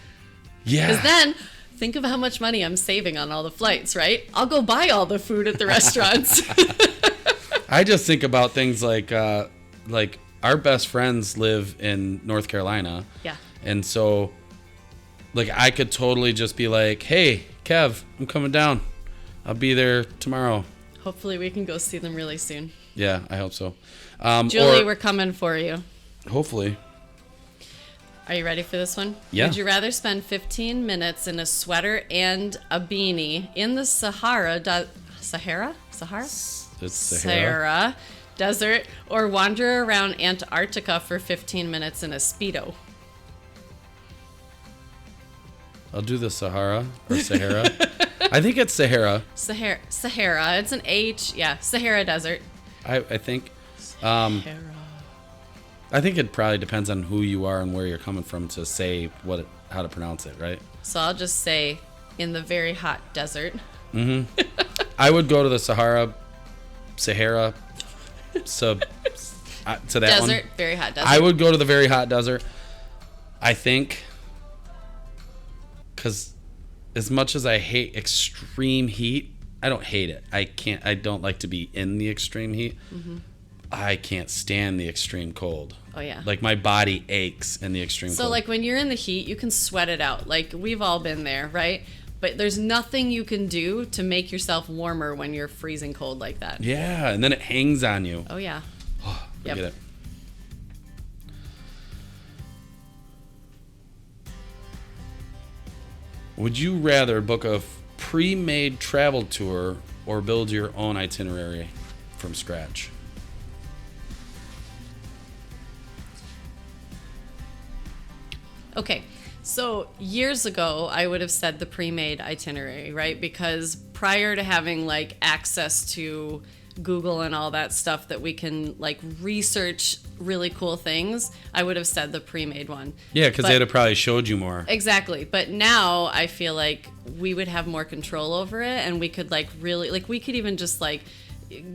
Yeah. Because then, think of how much money I'm saving on all the flights, right? I'll go buy all the food at the restaurants. I just think about things like our best friends live in North Carolina. Yeah. And so, like, I could totally just be like, hey, Kev, I'm coming down. I'll be there tomorrow. Hopefully we can go see them really soon. Yeah, I hope so. Julie, we're coming for you. Hopefully. Are you ready for this one? Yeah. Would you rather spend 15 minutes in a sweater and a beanie in the Sahara? Sahara? It's Sahara. Sahara desert, or wander around Antarctica for 15 minutes in a Speedo? I'll do the Sahara or Sahara. I think it's Sahara. Sahara. It's an H. Yeah, Sahara Desert. I think. Sahara. I think it probably depends on who you are and where you're coming from to say how to pronounce it, right? So I'll just say in the very hot desert. I would go to the Sahara, to that Desert, one. very hot desert. I would go to the very hot desert. I think, because as much as I hate extreme heat, I don't hate it. I don't like to be in the extreme heat. Mm-hmm. I can't stand the extreme cold. Oh, yeah. Like, my body aches in the extreme cold. So, like, when you're in the heat, you can sweat it out. Like, we've all been there, right? But there's nothing you can do to make yourself warmer when you're freezing cold like that. Yeah, and then it hangs on you. Oh, yeah. Forget it. Would you rather book a pre-made travel tour or build your own itinerary from scratch? Okay, so years ago, I would have said the pre-made itinerary, right? Because prior to having like access to Google and all that stuff that we can like research really cool things, I would have said the pre-made one. Yeah, because they'd have probably showed you more. Exactly. But now I feel like we would have more control over it, and we could like really, like, we could even just like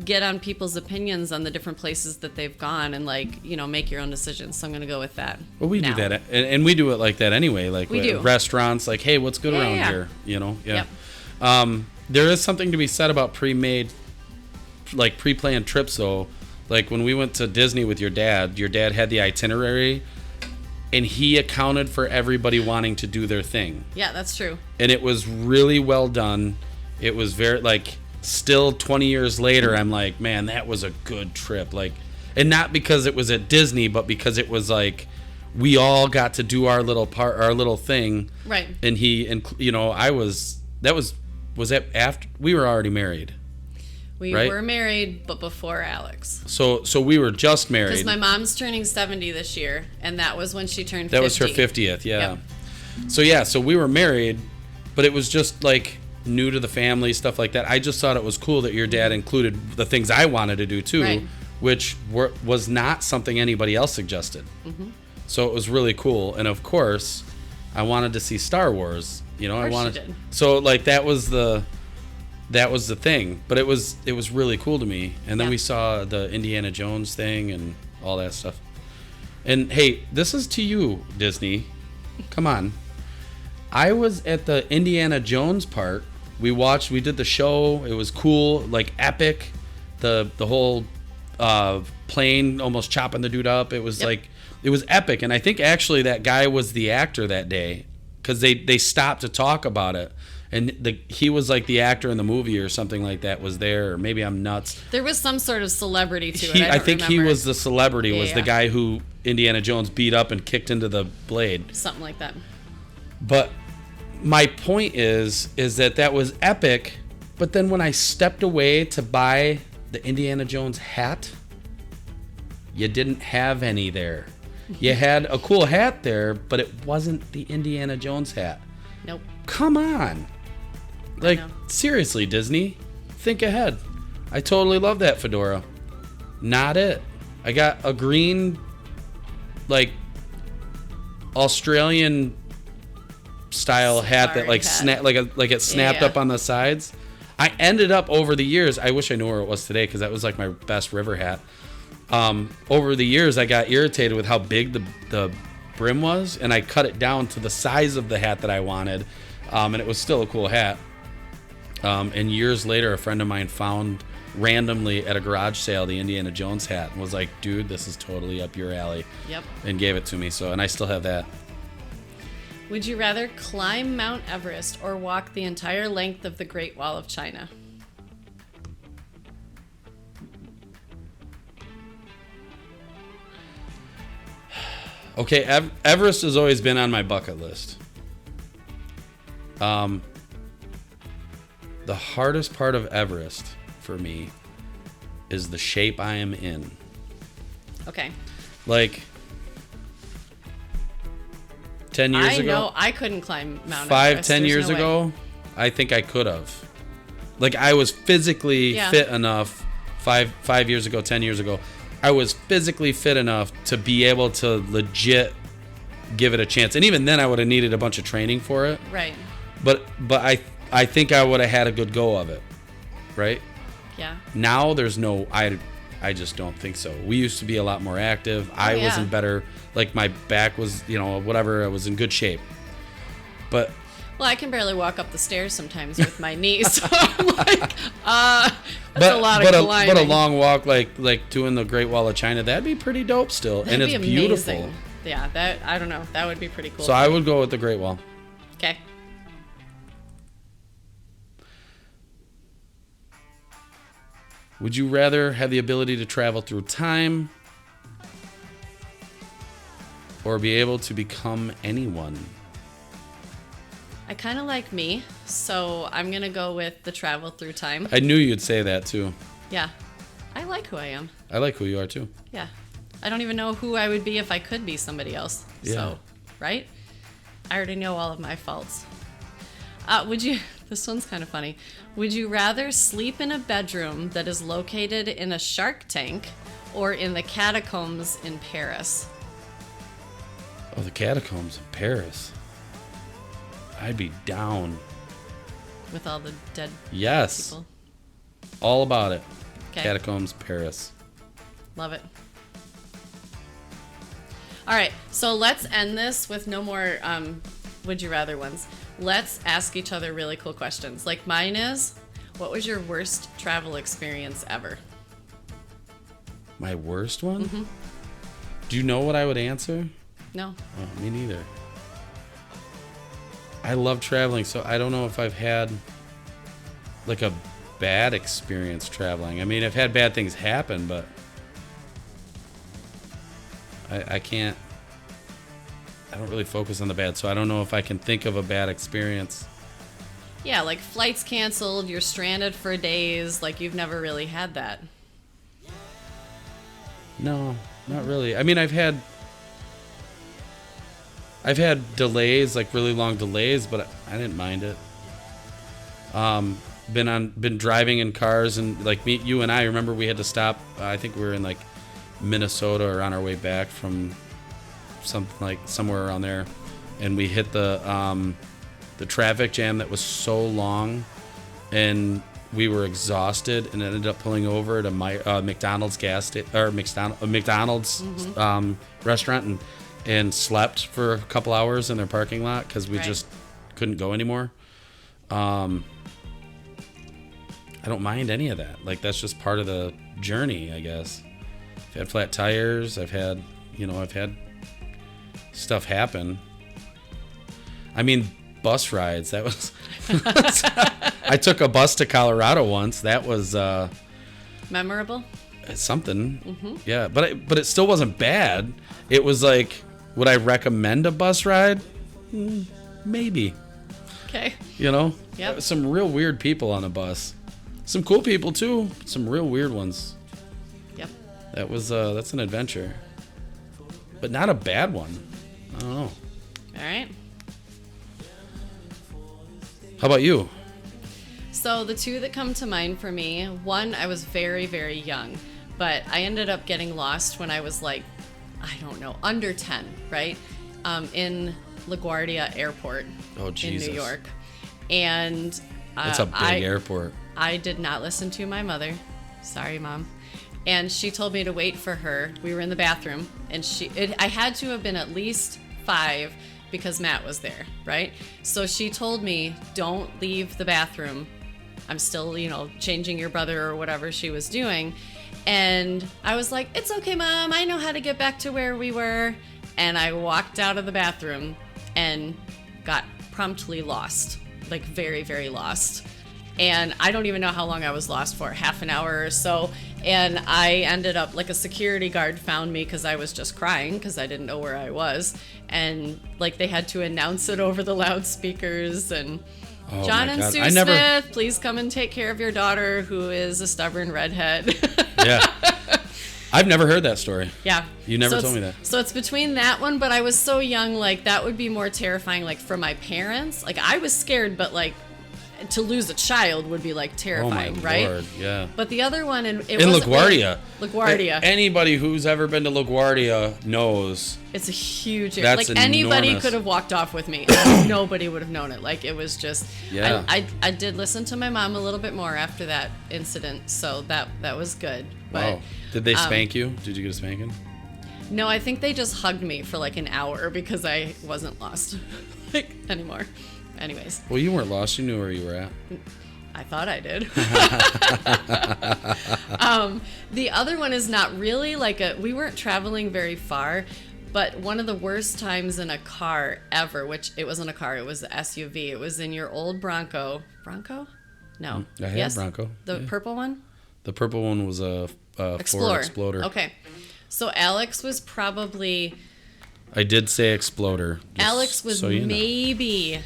get on people's opinions on the different places that they've gone and like, you know, make your own decisions. So I'm going to go with that. Well, we now. do that, and we do it like that anyway. Like We do. Restaurants, like, hey, what's good Yeah, around yeah. here? You know, yeah. Yep. There is something to be said about pre-made, like pre-planned trips, though. Like when we went to Disney with your dad had the itinerary, and he accounted for everybody wanting to do their thing. Yeah, that's true. And it was really well done. It was very, like, still 20 years later, I'm like, man, that was a good trip. Like, and not because it was at Disney, but because it was like we all got to do our little part, our little thing. Right. And you know, was that after we were already married? We Right? were married, but before Alex. So we were just married. Because my mom's turning 70 this year, and that was when she turned 50. That was her 50th, yeah. Yep. So we were married, but it was just like new to the family, stuff like that. I just thought it was cool that your dad included the things I wanted to do too, Right. which was not something anybody else suggested. Mm-hmm. So it was really cool. And of course, I wanted to see Star Wars. You know, Of I course wanted. you did. So like that was the thing. But it was really cool to me. And then Yeah. we saw the Indiana Jones thing and all that stuff. And hey, this is to you, Disney. Come on. I was at the Indiana Jones part. We did the show. It was cool, like epic. The whole plane almost chopping the dude up. It was like, it was epic. And I think actually that guy was the actor that day, because they stopped to talk about it. And he was like the actor in the movie or something like that was there. Or maybe I'm nuts. There was some sort of celebrity to it. I think he was the celebrity, Yeah, was the yeah. guy who Indiana Jones beat up and kicked into the blade. Something like that. But my point is that was epic, But then when I stepped away to buy the Indiana Jones hat, you didn't have any there. You had a cool hat there, but it wasn't the Indiana Jones hat. Nope. Come on. Like, seriously, Disney, think ahead. I totally love that fedora. Not it. I got a green, like, Australian style hat that like snap, like it snapped up on the sides. I ended up over the years, I wish I knew where it was today because that was like my best river hat. Over the years, I got irritated with how big the brim was, and I cut it down to the size of the hat that I wanted, and it was still a cool hat. And years later, a friend of mine found randomly at a garage sale the Indiana Jones hat and was like, dude, this is totally up your alley. Yep. And gave it to me, and I still have that. Would you rather climb Mount Everest or walk the entire length of the Great Wall of China? Okay, Everest has always been on my bucket list. The hardest part of Everest for me is the shape I am in. Okay. Like 10 years ago. I know I couldn't climb Mount Everest. Everest. 10 years ago, I think I could have. Like I was physically fit enough 5 years ago, 10 years ago. I was physically fit enough to be able to legit give it a chance. And even then I would have needed a bunch of training for it. Right. But I think I would have had a good go of it. Right? Yeah. Now there's no I just don't think so. We used to be a lot more active. I was in better, like my back was, whatever, I was in good shape. But well, I can barely walk up the stairs sometimes with my knees. So I'm like, that's a lot of climbing. But a long walk, like doing the Great Wall of China, that'd be pretty dope still. That'd and it's be beautiful. Amazing. Yeah, that I don't know. That would be pretty cool. So I would go with the Great Wall. Okay. Would you rather have the ability to travel through time or be able to become anyone? I kind of like me, so I'm going to go with the travel through time. I knew you'd say that too. Yeah. I like who I am. I like who you are too. Yeah. I don't even know who I would be if I could be somebody else. Yeah. So, right? I already know all of my faults. This one's kind of funny. Would you rather sleep in a bedroom that is located in a shark tank or in the catacombs in Paris? Oh, the catacombs in Paris. I'd be down. With all the dead people? All about it. Okay. Catacombs, Paris. Love it. All right, so let's end this with no more would you rather ones. Let's ask each other really cool questions. Like mine is, what was your worst travel experience ever? My worst one? Mm-hmm. Do you know what I would answer? No. Oh, me neither. I love traveling, so I don't know if I've had like a bad experience traveling. I mean, I've had bad things happen, but I can't. I don't really focus on the bad, so I don't know if I can think of a bad experience. Yeah, like flights canceled, you're stranded for days, like you've never really had that. No, not really. I mean, I've had delays, like really long delays, but I didn't mind it. Been driving in cars, and like you and I remember we had to stop. I think we were in like Minnesota or on our way back from somewhere around there, and we hit the traffic jam that was so long, and we were exhausted, and ended up pulling over to my McDonald's McDonald's restaurant and slept for a couple hours in their parking lot because we just couldn't go anymore. I don't mind any of that. Like that's just part of the journey, I guess. I've had flat tires. I've had stuff happen. I mean, bus rides. That was. I took a bus to Colorado once. That was memorable. Something. Mm-hmm. Yeah, but it still wasn't bad. It was like, would I recommend a bus ride? Maybe. Okay. You know? Yep. Some real weird people on the bus. Some cool people, too. Some real weird ones. Yep. That's an adventure. But not a bad one. I don't know. All right. How about you? So the two that come to mind for me, one, I was very, very young, but I ended up getting lost when I was like, I don't know, under 10, right? In LaGuardia Airport in New York. And It's a big airport. I did not listen to my mother. Sorry, Mom. And she told me to wait for her. We were in the bathroom, and I had to have been at least 5 because Matt was there, right? So she told me, don't leave the bathroom. I'm still, changing your brother or whatever she was doing. And I was like, it's okay, Mom. I know how to get back to where we were. And I walked out of the bathroom and got promptly lost, like very, very lost. And I don't even know how long I was lost for, half an hour or so. And I ended up, like, a security guard found me because I was just crying because I didn't know where I was. And, like, they had to announce it over the loudspeakers. And John and Sue Smith, please come and take care of your daughter who is a stubborn redhead. Yeah. I've never heard that story. Yeah. You never told me that. So it's between that one, but I was so young, like, that would be more terrifying, like, for my parents. Like, I was scared, but, like, to lose a child would be, like, terrifying, oh my right? Lord, yeah. But the other one, and it in wasn't LaGuardia. Really, LaGuardia. Anybody who's ever been to LaGuardia knows. It's a huge area. That's like, anybody enormous. could have walked off with me. And nobody would have known it. Like, it was just... Yeah. I did listen to my mom a little bit more after that incident, so that was good. But, wow. Did they spank you? Did you get a spanking? No, I think they just hugged me for, like, an hour because I wasn't lost, like, anymore. Anyways. Well, you weren't lost. You knew where you were at. I thought I did. The other one is not really like we weren't traveling very far, but one of the worst times in a car ever, which it wasn't a car, it was an SUV. It was in your old Bronco. Bronco? No. I had a Bronco. The purple one? The purple one was a Ford Explorer. Okay. So Alex was probably... I did say Exploder. Alex was maybe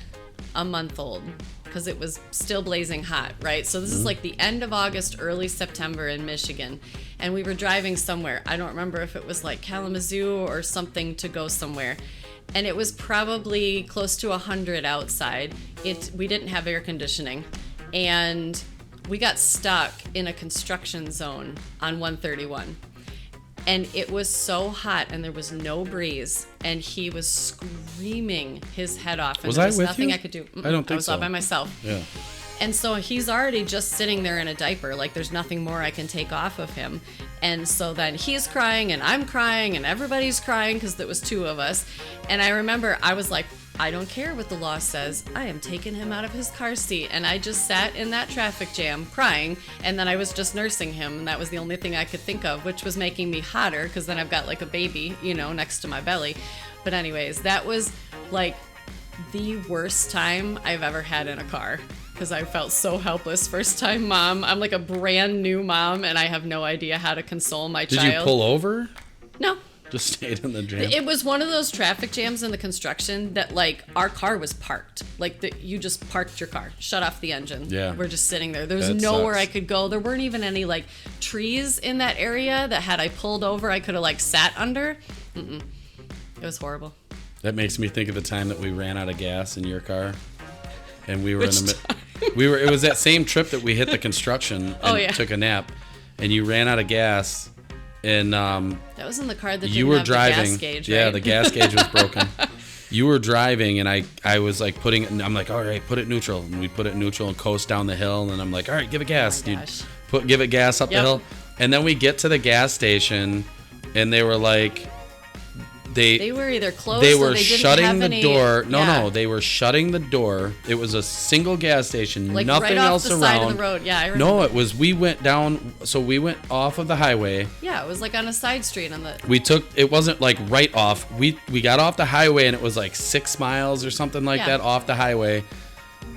a month old because it was still blazing hot, right? So this is like the end of August, early September in Michigan, and we were driving somewhere. I don't remember if it was like Kalamazoo or something to go somewhere, and it was probably close to 100 outside. We didn't have air conditioning, and we got stuck in a construction zone on 131. And it was so hot, and there was no breeze, and he was screaming his head off. And there was nothing I could do. I don't think so. I was all by myself. Yeah. And so he's already just sitting there in a diaper. Like, there's nothing more I can take off of him. And so then he's crying, and I'm crying, and everybody's crying because there was 2 of us. And I remember I was like, I don't care what the law says. I am taking him out of his car seat. And I just sat in that traffic jam crying. And then I was just nursing him. And that was the only thing I could think of, which was making me hotter because then I've got like a baby, next to my belly. But anyways, that was like the worst time I've ever had in a car because I felt so helpless. First time mom. I'm like a brand new mom and I have no idea how to console my child. Did you pull over? No. Just stayed in the jam? It was one of those traffic jams in the construction that, like, our car was parked. Like, you just parked your car, shut off the engine. Yeah. We're just sitting there. There's nowhere I could go. There weren't even any, like, trees in that area that had I pulled over, I could have, like, sat under. It was horrible. That makes me think of the time that we ran out of gas in your car. And we were it was that same trip that we hit the construction and took a nap. And you ran out of gas. And that was in the car that you were have driving. The gas gauge, right? Yeah, the gas gauge was broken. You were driving, and I was like I'm like, all right, put it neutral, and we put it neutral and coast down the hill, and I'm like, all right, give it gas. Oh my gosh. Give it gas up the hill, and then we get to the gas station, and they were like, they were either closed. They were or they didn't shutting have the door. No, they were shutting the door. It was a single gas station, like nothing right off else the around. Side of the road. Yeah, I remember. No, it was we went down. So we went off of the highway. Yeah, it was like on a side street on the. It wasn't like right off. We got off the highway and it was like 6 miles or something like that off the highway.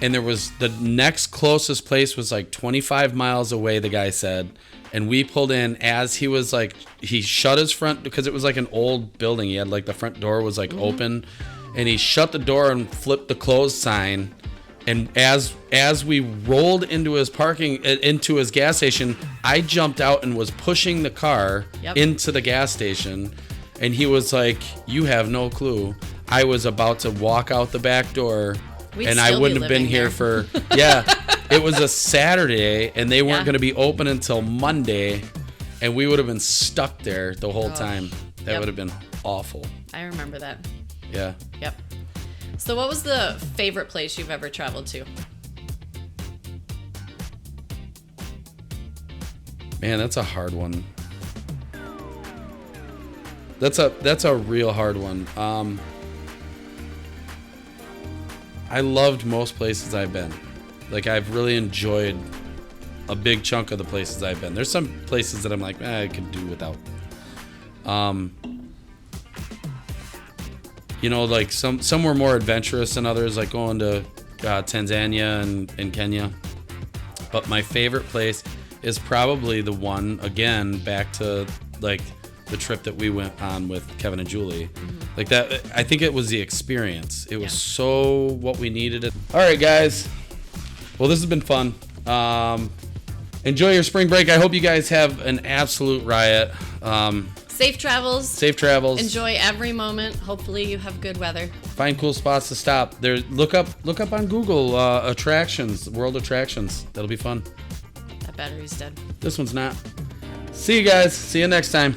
And there was the next closest place was like 25 miles away, the guy said. And we pulled in as he was like, he shut his front, because it was like an old building. He had like the front door was like open. And he shut the door and flipped the closed sign. And as we rolled into his gas station, I jumped out and was pushing the car into the gas station, and he was like, "You have no clue. I was about to walk out the back door, and I wouldn't have been here for It was a Saturday, and they weren't going to be open until Monday, and we would have been stuck there the whole time. That would have been awful. I remember that. Yeah. Yep. So what was the favorite place you've ever traveled to? Man, that's a hard one. That's a real hard one. I loved most places I've been. Like, I've really enjoyed a big chunk of the places I've been. There's some places that I'm like, I could do without. You know, like some were more adventurous than others, like going to Tanzania and Kenya. But my favorite place is probably the one, again, back to like the trip that we went on with Kevin and Julie. Like that, I think it was the experience. It was so what we needed. All right, guys. Well, this has been fun. Enjoy your spring break. I hope you guys have an absolute riot. Safe travels. Safe travels. Enjoy every moment. Hopefully you have good weather. Find cool spots to stop. There, look up on Google attractions, world attractions. That'll be fun. That battery's dead. This one's not. See you guys. See you next time.